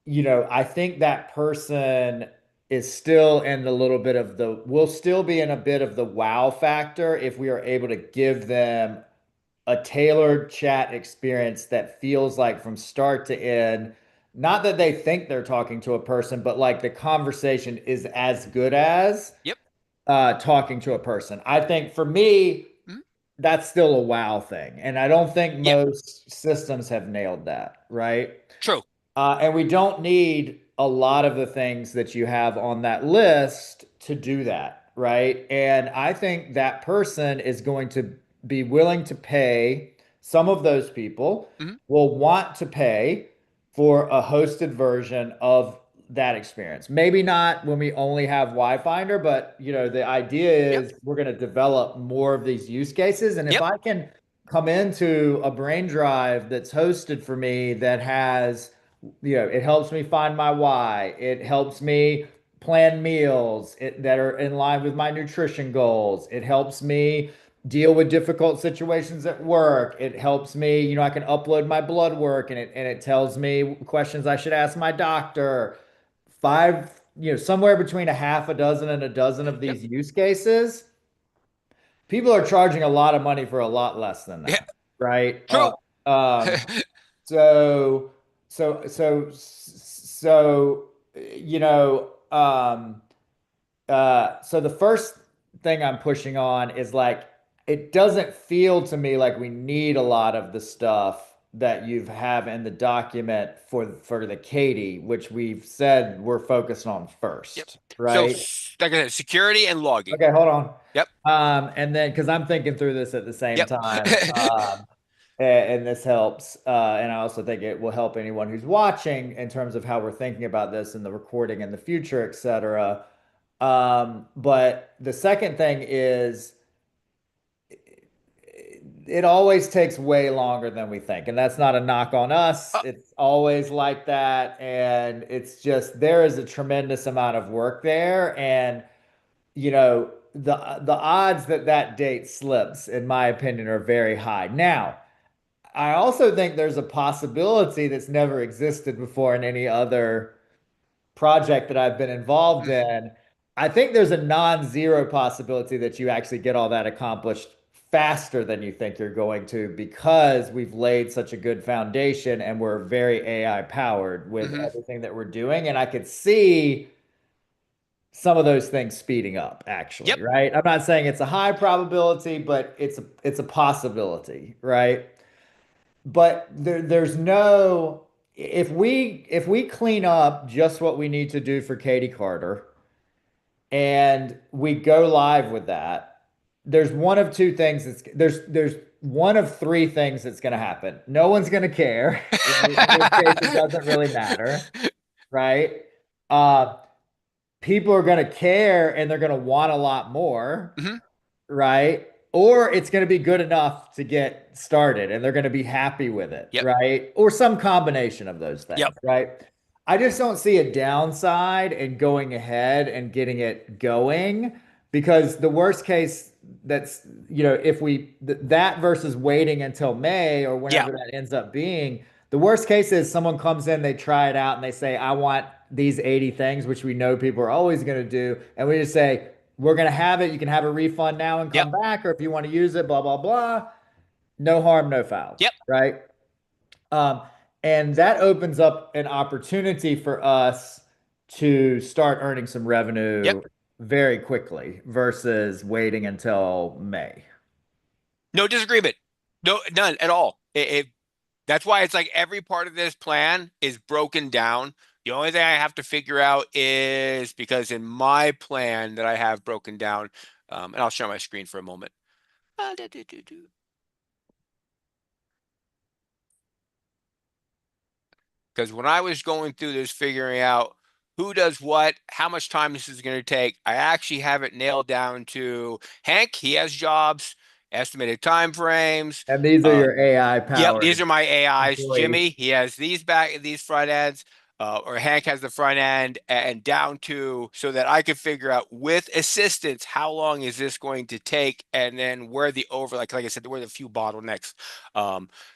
I think that person is still in a little bit of the, will still be in a bit of the wow factor if we are able to give them a tailored chat experience that feels like from start to end, not that they think they're talking to a person, but like the conversation is as good as, yep. talking to a person. I think for me, Mhm. that's still a wow thing. And I don't think Yep. most systems have nailed that, right? True. And we don't need a lot of the things that you have on that list to do that, right? And I think that person is going to be willing to pay, some of those people Mhm. will want to pay for a hosted version of that experience. Maybe not when we only have Y-Finder, but the idea Yep. is we're going to develop more of these use cases. And if Yep. I can come into a BrainDrive that's hosted for me that has it helps me find my why. It helps me plan meals that are in line with my nutrition goals. It helps me deal with difficult situations at work. It helps me, I can upload my blood work and it tells me questions I should ask my doctor. Five, somewhere between a half a dozen and a dozen of Yep. these use cases. People are charging a lot of money for a lot less than Yeah. that, right? True. Um, so, so, so the first thing I'm pushing on is like, it doesn't feel to me like we need a lot of the stuff that you have in the document for the Katie, which we've said we're focused on Yep. first, So, right? like I said, security and logging. Okay, hold on. Yep. And then because I'm thinking through this at the same Yep. time, and this helps. And I also think it will help anyone who's watching in terms of how we're thinking about this and the recording in the future, et cetera. But the second thing is it always takes way longer than we think. And that's not a knock on us. Uh, It's always like that. And it's just there is a tremendous amount of work there. And the odds that that date slips, in my opinion, are very high. Now, I also think there's a possibility that's never existed before in any other project that I've been involved mm, in. I think there's a non-zero possibility that you actually get all that accomplished faster than you think you're going to because we've laid such a good foundation and we're very AI powered with mhm. everything that we're doing. And I could see some of those things speeding up Yep. actually, right? I'm not saying it's a high probability, but it's a possibility, right? But there's no if we clean up just what we need to do for Katie Carter and we go live with that, there's one of two things there's one of three things that's going to happen. No one's going to care, right? In which case it doesn't really matter, right? Uh, People are going to care and they're going to want a lot more, Mhm. right? Or it's going to be good enough to get started and they're going to be happy with it, Yep. right? Or some combination of those Yep. things, right? I just don't see a downside in going ahead and getting it going because the worst case that's, if that versus waiting until May or Yeah. whenever that ends up being, the worst case is someone comes in, they try it out and they say, I want these 80 things, which we know people are always going to do. And we just say, we're going to have it. You can have a refund now and Yep. come back, or if you want to use it, blah, blah, blah. No harm, no foul, Yep. right? Um, and that opens up an opportunity for us to start earning some Yep. revenue very quickly versus waiting until May. No disagreement. No, none at all. That's why it's like every part of this plan is broken down. The only thing I have to figure out is because in my plan that I have broken down, and I'll share my screen for a moment. Because when I was going through this, figuring out who does what, how much time this is going to take, I actually have it nailed down to Hank. He has jobs, estimated time frames. And these are Uh, your AI Yep, these powered are my AIs. employees. Jimmy, he has these front ends, or Hank has the front end, and down to so that I could figure out with assistance how long is this going to take, and then where the over like I said, where the few bottlenecks.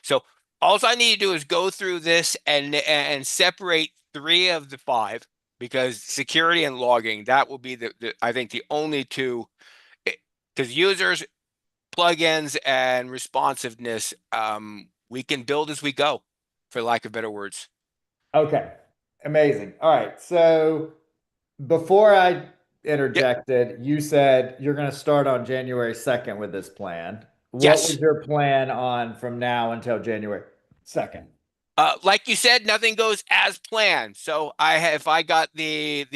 So all I need to do is go through this and separate three of the five because security and logging that will be the I think the only two because users plugins and responsiveness, we can build as we go, for lack of better words. Okay, amazing. All right. So before I Yep. interjected. You said you're going to start on January 2nd with this plan. What was Yes. your plan on from now until January 2nd? Like you said, nothing goes as planned. So if I got the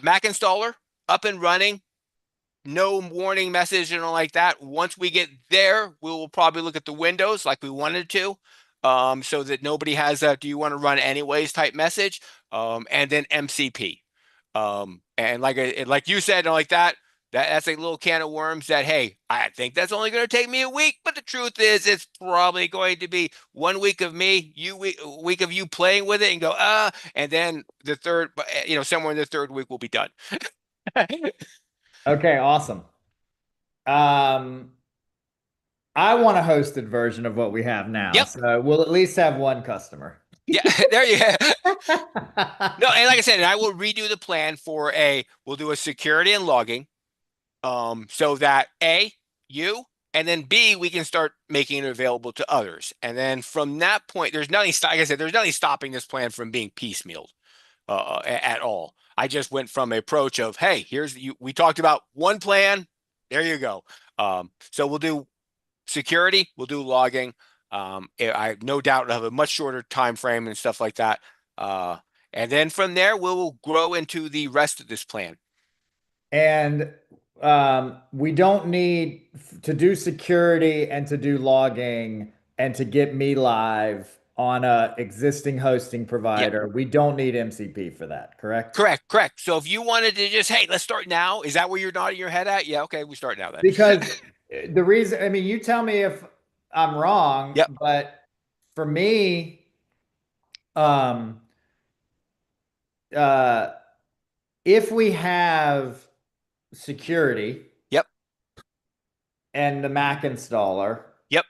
Mac installer up and running, no warning message and all like that. Once we get there, we will probably look at the windows like we wanted to, so that nobody has a "Do you want to run anyways" type message, and then MCP, and like you said, and like that. That's a little can of worms that, hey, I think that's only going to take me a week, but the truth is, it's probably going to be 1 week of me, week of you playing with it and go, and then the third, somewhere in the third week we'll be done. Okay, awesome. Um, I want a hosted version of what we have now, Yep. so we'll at least have one customer. Yeah, there you go. No, and like I said, and I will redo the plan we'll do a security and logging, so that A, you, and then B, we can start making it available to others. And then from that point, like I said, there's nothing stopping this plan from being piecemealed, at all. I just went from an approach of, hey, we talked about one plan. There you go. So we'll do security, we'll do logging. I have no doubt have a much shorter time frame and stuff like that. Uh, and then from there, we'll grow into the rest of this plan. And we don't need to do security and to do logging and to get me live on a existing hosting Yep. provider. We don't need MCP for that, correct? Correct, correct. So if you wanted to just, hey, let's start now, is that where you're nodding your head at? Yeah, okay, we start now then. Because the reason, I mean, you tell me if I'm wrong, Yep, but for me, um, uh, if we have security yep, and the Mac installer, yep.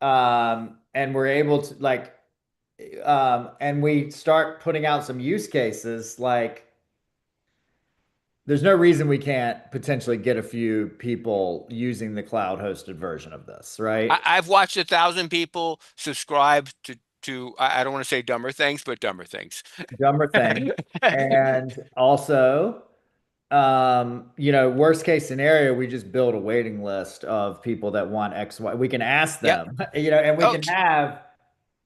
and we're able to and we start putting out some use cases, like there's no reason we can't potentially get a few people using the cloud hosted version of this, right? I've watched 1,000 people subscribe to I don't want to say dumber things, but dumber things. Dumber thing. And also, worst case scenario, we just build a waiting list of people that want X, Y. We can ask Yep. them, and we Oh, can have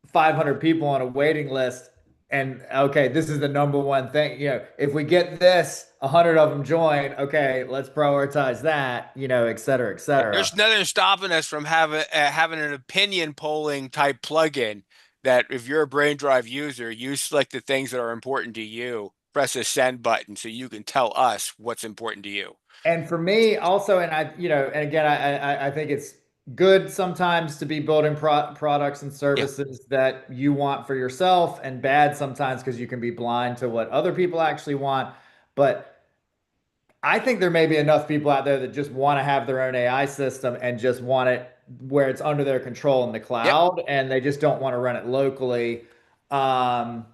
500 people on a waiting list. And okay, this is the number one thing. If we get this, 100 of them join. Okay, let's prioritize that, et cetera, et there's cetera. nothing stopping us from having an opinion polling type plugin that if you're a BrainDrive user, you select the things that are important to you, press a send button so you can tell us what's important to you. And for me also, and again, I think it's good sometimes to be building products and Yeah. services that you want for yourself, and bad sometimes because you can be blind to what other people actually want. But I think there may be enough people out there that just want to have their own AI system and just want it where it's under their control in the Yep. cloud, and they just don't want to run it locally. Um,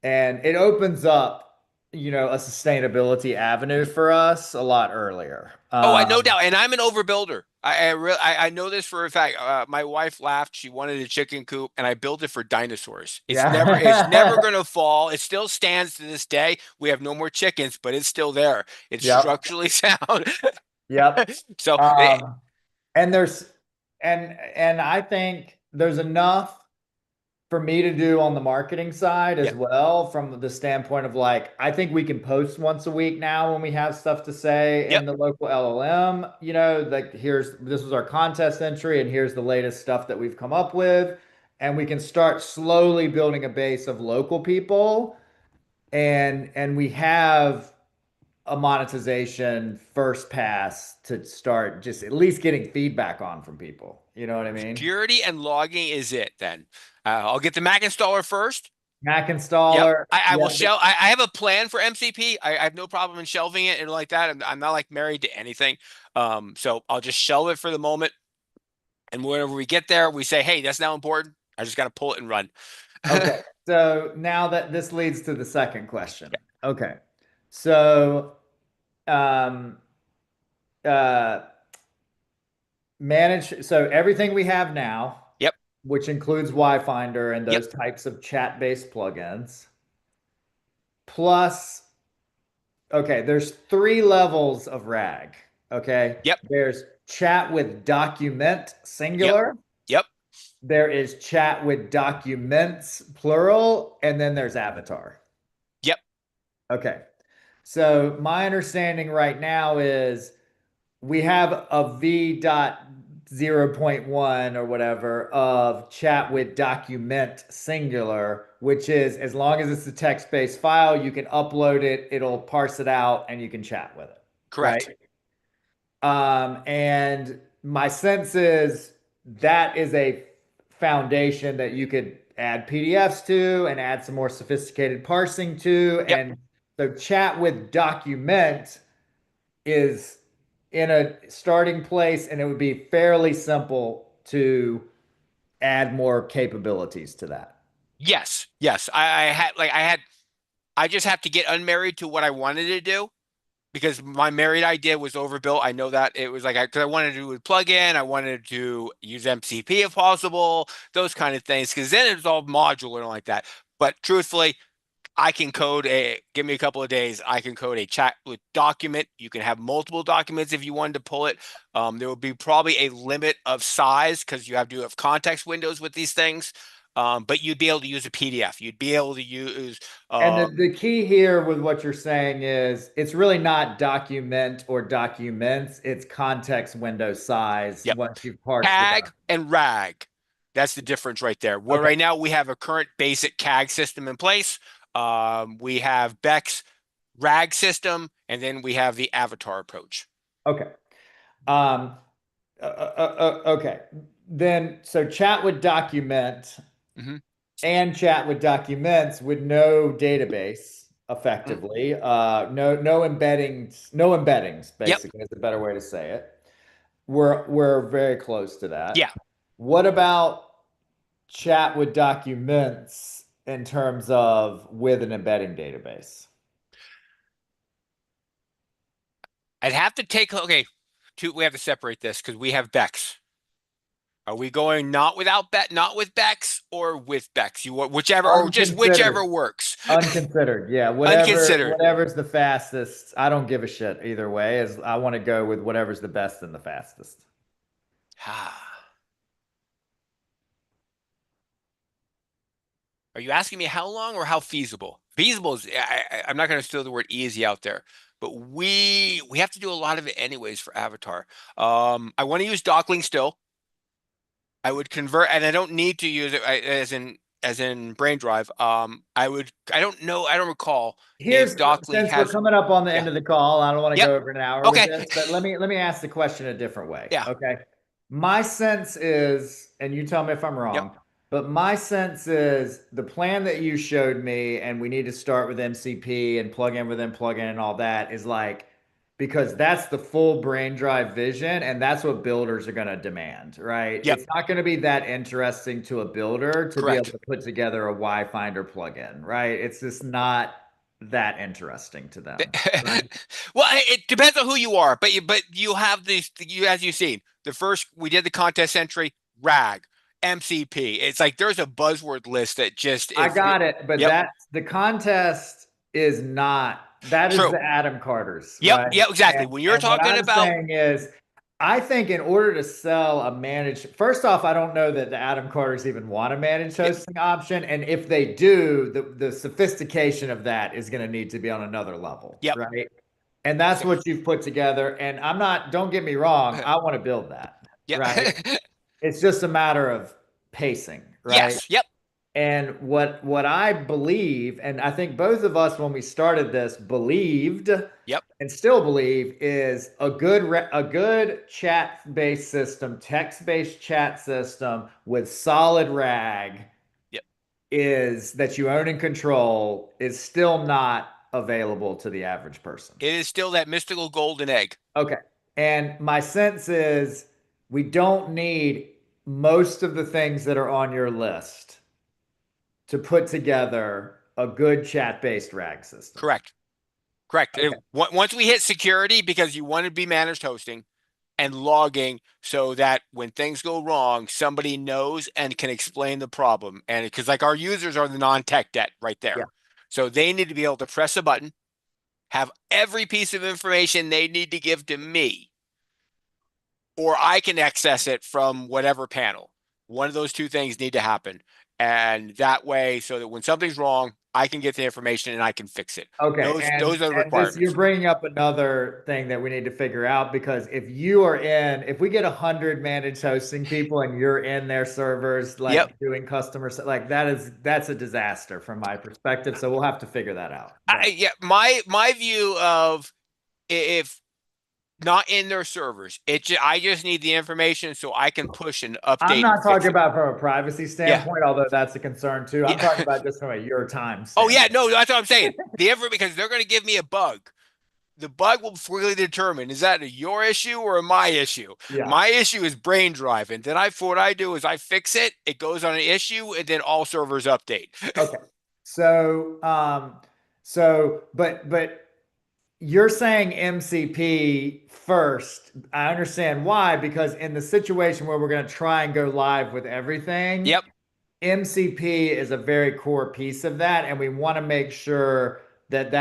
and it opens up, a sustainability avenue for us a lot earlier. Oh, I no doubt, and I'm an overbuilder. I know this for a fact. My wife laughed. She wanted a chicken coop, and I built it for dinosaurs. It's never Yeah. going to fall. It still stands to this day. We have no more chickens, but it's still there. It's Yep. structurally sound. Yep. So, Um, and and I think there's enough for me to do on the marketing side yeah, as well, from the standpoint of, like, I think we can post once a week now when we have stuff to say yep. in the local LLM, like, this was our contest entry and here's the latest stuff that we've come up with. And we can start slowly building a base of local people, and we have a monetization first pass to start just at least getting feedback on from people. You know what I mean? Security and logging is it then. I'll get the Mac installer first. Mac Yep. installer. I will Yep. shelve. I have a plan for MCP. I have no problem in shelving it and like that. I'm not like married to anything. So I'll just shelve it for the moment. And whenever we get there, we say, hey, that's now important. I just got to pull it and run. Okay. So now that this leads to the second question. Okay. So, um, uh, so everything we have now, Yep. which includes Wi-Finder and Yep. those types of chat-based plugins, plus okay, there's three levels of RAG. Okay. Yep, There's chat with document yep, singular. yep, There is chat with documents plural, and then there's avatar. yep. Okay. So my understanding right now is we have a V dot 0.1 or whatever of chat with document singular, which is as long as it's a text-based file, you can upload it, it'll parse it out, and you can chat with it, right? Correct. And my sense is that is a foundation that you could add PDFs to and add some more sophisticated parsing to. Yep. And so chat with document is in a starting place, and it would be fairly simple to add more capabilities to that. Yes, yes. I just have to get unmarried to what I wanted to do because my married idea was overbuilt. I know that it was like because I wanted to do a plugin, I wanted to use MCP if possible, those kind of things. Because then it's all modular and like that. But truthfully, I can code give me a couple of days. I can code a chat with document. You can have multiple documents if you wanted to pull it. There will be probably a limit of size because you have to have context windows with these things. But you'd be able to use a PDF. You'd be able to use, And uh, the key here with what you're saying is it's really not document or documents, it's context window size yep, once you've parsed it CAG up. and RAG. That's the difference right there. Where Okay. right now we have a current basic CAG system in place. We have Beck's RAG system, and then we have the avatar approach. Okay. Um, okay. Then, so chat with document Hmm. and chat with documents with no database effectively. No embeddings, no embeddings, Yep. basically, is a better way to say it. We're very close to Yeah. that. What about chat with documents in terms of with an embedding database? I'd have to take, okay, we have to separate this because we have Bex. Are we going not without not with Bex or with Bex? Whichever, or just whichever Unconsidered. works. Unconsidered. Yeah, Unconsidered. whatever's the fastest. I don't give a shit either way, as I want to go with whatever's the best and the fastest. Are you asking me how long or how feasible? Feasible is, I'm not going to throw the word easy out there, but we have to do a lot of it anyways for Avatar. I want to use Dockling still. I would convert, and I don't need to use it as in BrainDrive. I don't know. I don't recall if Here's Dockley since we're has. coming up on the Yeah. end of the call, I don't want to Yep. go over an hour with Okay. this, but let me ask the question a different way. Yeah. Okay. My sense is, and you tell me if I'm Yep. wrong, but my sense is the plan that you showed me, and we need to start with MCP and plug in within plug in and all that is like because that's the full brain drive vision, and that's what builders are going to demand, right? Yep. It's not going to be that interesting to a builder to be able Correct. to put together a Y finder plugin, right? It's just not that interesting to them, right? Well, it depends on who you are, but you have these as you've seen. The first we did the contest entry, RAG, MCP. It's like there's a buzzword list that just I if you got it, but yep, that's the contest is not that is true. the Adam Carters, Yep, right? yep, exactly. And When you're and what talking I'm about saying is I think in order to sell a managed, first off, I don't know that the Adam Carters even want a managed yep, hosting option. And if they do, the sophistication of that is going to need to be on another level, yep, right? And that's so, what you've put together. And I'm not, don't get me wrong, I want to build that, yep. right? It's just a matter of pacing, right? Yes, yep, And what I believe, and I think both of us when we started this believed yep, and still believe, is a good chat-based system, text-based chat system with solid RAG yep. is that you own and control is still not available to the average person. It is still that mystical golden egg. Okay. And my sense is we don't need most of the things that are on your list to put together a good chat-based RAG system. Correct. Correct. Okay. Once we hit security, because you want to be managed hosting and logging so that when things go wrong, somebody knows and can explain the problem. And because like our users are the non-tech debt right there. Yeah. So they need to be able to press a button have every piece of information they need to give to me, or I can access it from whatever panel. One of those two things need to happen. And that way, so that when something's wrong, I can get the information and I can fix it. Okay, Those are the and this you're requirements. bringing up another thing that we need to figure out because if we get 100 managed hosting people and you're in their servers Yep. like doing like that's a disaster from my perspective. So we'll have to figure that out. But Yeah, my view of, if not in their servers, I just need the information so I can push and I'm update and not talking fix it. about from a privacy Yeah. standpoint, although that's a concern too. I'm talking Yeah. about just from a your time Oh yeah, standpoint. no, that's what I'm saying. Because they're going to give me a bug. The bug will freely determine, is that your issue or my issue? Yeah. My issue is BrainDrive, and then what I do is I fix it. It goes on an issue, and then all servers update. Okay. So, but you're saying MCP first. I understand why, because in the situation where we're going to try and go live with everything, Yep. MCP is a very core piece of that, and we want to make sure that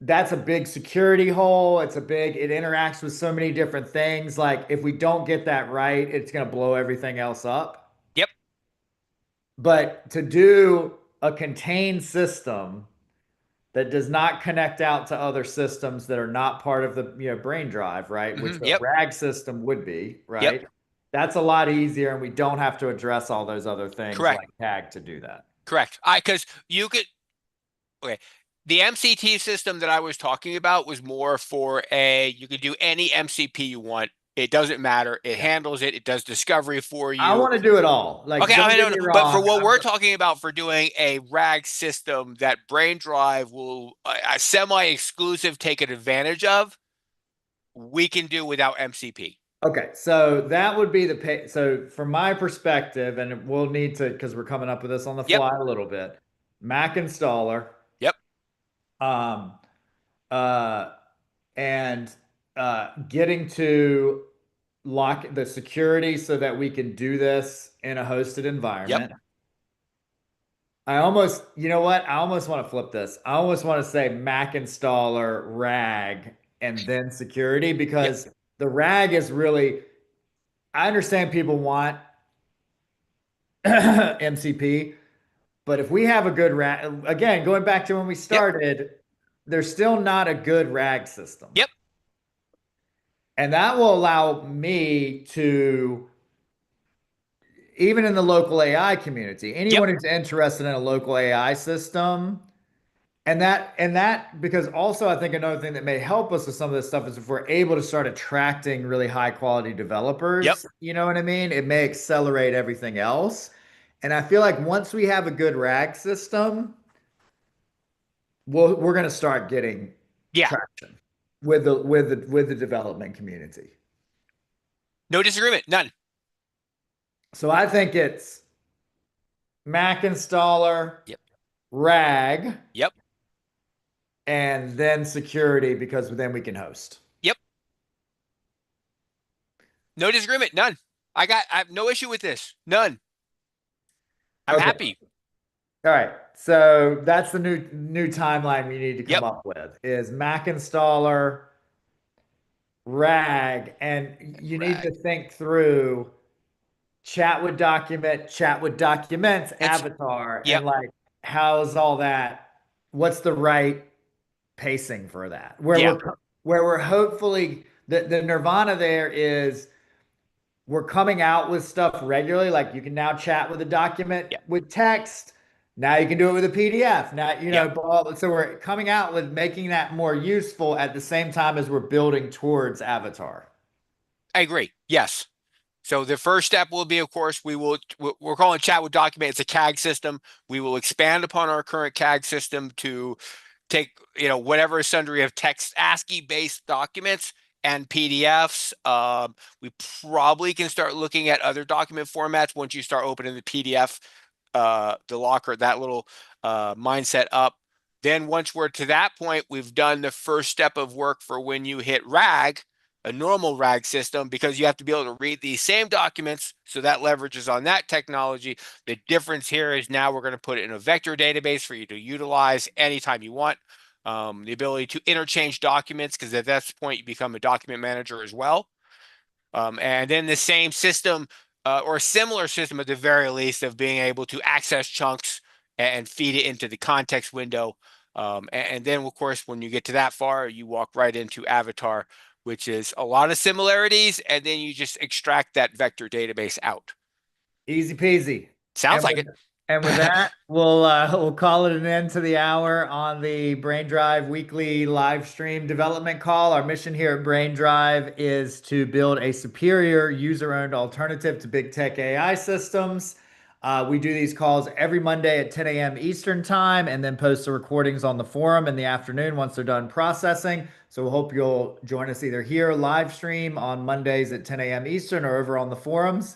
that's a big security hole. It interacts with so many different things. Like if we don't get that right, it's going to blow everything else up. Yep. But to do a contained system that does not connect out to other systems that are not part of the brain drive, right? Which the Yep. RAG system would be, Yep. right? That's a lot easier, and we don't have to address all those other things Correct. like tag to do that. Correct. Because you could, okay. The MCT system that I was talking about was more for you could do any MCP you want. It doesn't matter. It Yeah. handles it. It does discovery for I you. want to do it all. Like, Okay, don't I get don't know. me But for wrong. what we're talking about, for doing a RAG system that BrainDrive will, a semi-exclusive, take advantage of, we can do without MCP. Okay, so that would be the pay. So from my perspective, and we'll need to because we're coming up with this on the Yep. fly a little bit. Mac installer, Yep. um, uh, and getting to lock the security so that we can do this in a hosted Yep. environment. I almost, you know what? I almost want to flip this. I almost want to say Mac installer, RAG, and then security Yep. because the RAG is really, I understand people want MCP, but if we have a good RAG, again, going back to when we Yep. started, there's still not a good RAG system. Yep. And that will allow me to, even in the local AI community, Yep. anyone who's interested in a local AI system, and that because also I think another thing that may help us with some of this stuff is if we're able to start attracting really high quality Yep. developers, you know what I mean? It may accelerate everything else. And I feel like once we have a good RAG system, we're going to start getting Yeah. traction with the development community. No disagreement. None. So I think it's Mac installer, Yep. RAG, Yep. and then security because then we can host. Yep. No disagreement. None. I have no issue with this. None. I'm Okay. happy. All right. So that's the new timeline we need to come Yep. up with is Mac installer, RAG, and you need to RAG. think through chat with documents, It's avatar, Yep. and like how's all that? What's the right pacing for that? Yeah. Where we're hopefully the nirvana there is we're coming out with stuff regularly. Like you can now chat with a document Yep. with text. Now you can do it with a PDF. Now, Yep. so we're coming out with making that more useful at the same time as we're building towards Avatar. I agree. Yes. So the first step will be, of course, we're calling chat with document. It's a CAG system. We will expand upon our current CAG system to take, whatever sundry of text ASCII based documents and PDFs. We probably can start looking at other document formats once you start opening the PDF, the locker, that little mindset up. Then once we're to that point, we've done the first step of work for when you hit RAG, a normal RAG system, because you have to be able to read these same documents. So that leverages on that technology. The difference here is now we're going to put it in a vector database for you to utilize anytime you want. the ability to interchange documents, because at that point you become a document manager as well. And then the same system or a similar system at the very least of being able to access chunks and feed it into the context window. And then, of course, when you get to that far, you walk right into Avatar, which is a lot of similarities, and then you just extract that vector database out. Easy peasy. Sounds And like it. with that, we'll call it an end to the hour on the BrainDrive weekly live stream development call. Our mission here at BrainDrive is to build a superior user-owned alternative to big tech AI systems. We do these calls every Monday at 10 a.m. Eastern time and then post the recordings on the forum in the afternoon once they're done processing. So we hope you'll join us either here live stream on Mondays at 10 a.m. Eastern or over on the forums.